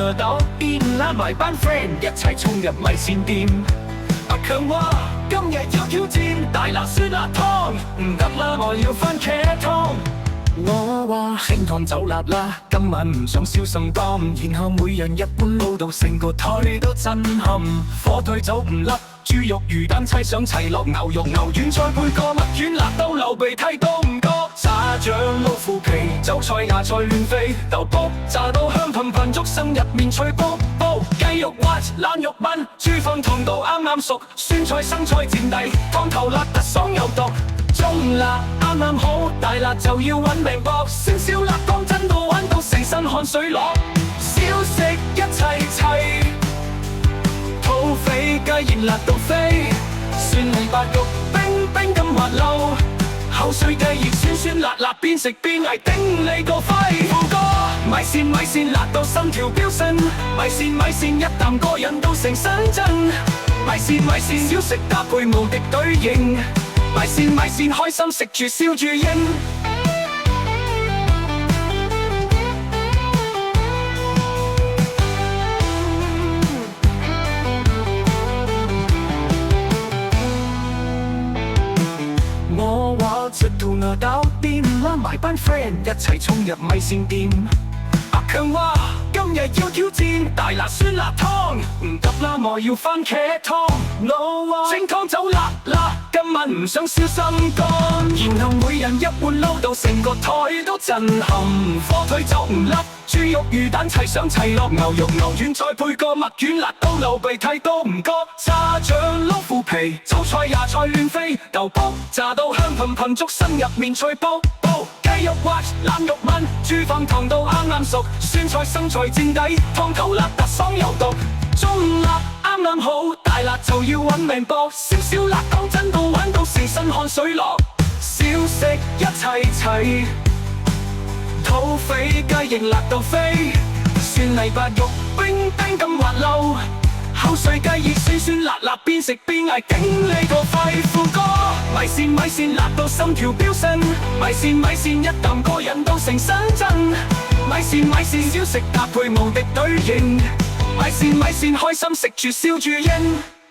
餓到癲，拉埋班 friend 一齊衝入米線店。阿強話今日要挑戰大辣酸辣湯，唔得啦，我要番茄湯。我話清湯走辣啦，今晚唔想燒心肝，然後每人一碗撈到成個枱都震撼。火腿走唔甩，豬肉魚蛋砌上齊落，牛肉牛丸再配個蜜丸，辣到流鼻涕都唔覺。炸醬撈腐皮，韭菜芽菜亂飛，豆卜炸到香噴噴，竹笙入面脆卜卜，雞肉滑冷肉炆，豬飯燙到啱啱熟，酸菜生菜墊底，湯頭辣得爽有毒。中辣啱啱好，大辣就要揾命搏，燒燒辣講真到玩到成身汗水落，小食一齊齊，土匪雞翼辣到飛，蒜泥白肉冰冰咁滑溜，口水雞翼酸酸辣辣，邊食邊嗌頂你個肺。副歌米線米線辣到心跳飆升，米線米線一啖過癮到成身震，米線米線小食搭配無敵隊形。米線米線開心食住燒住煙，我話食到餓到癲，拉埋班 friend 一齊衝入米線店。阿強話今日要挑戰大辣酸辣湯，唔得啦，我要番茄湯。我話清湯走辣辣，今晚唔想燒心肝，然後每人一碗撈到成個枱都震撼。火腿走唔甩，豬肉魚蛋砌上齊落，牛肉牛丸再配個蜜丸，辣到流鼻涕都唔覺。炸醬撈腐皮，韭菜芽菜亂飛，豆卜炸到香噴噴，竹笙入面脆卜卜，雞肉滑冷肉炆，豬飯燙到啱啱熟，酸菜生菜墊底，湯頭辣得爽有毒。中辣啱啱好，大辣就要揾命搏，燒燒辣講真到玩到成身汗水落，小食一齊齊，土匪雞翼辣到飛，蒜泥白肉冰冰咁滑溜，口水雞翼酸酸辣辣，邊食邊嗌頂你個肺。副歌米線米線辣到心跳飆升，米線米線一啖過癮到成身震，米線米線小食搭配無敵隊形。米線米線開心食住燒住煙。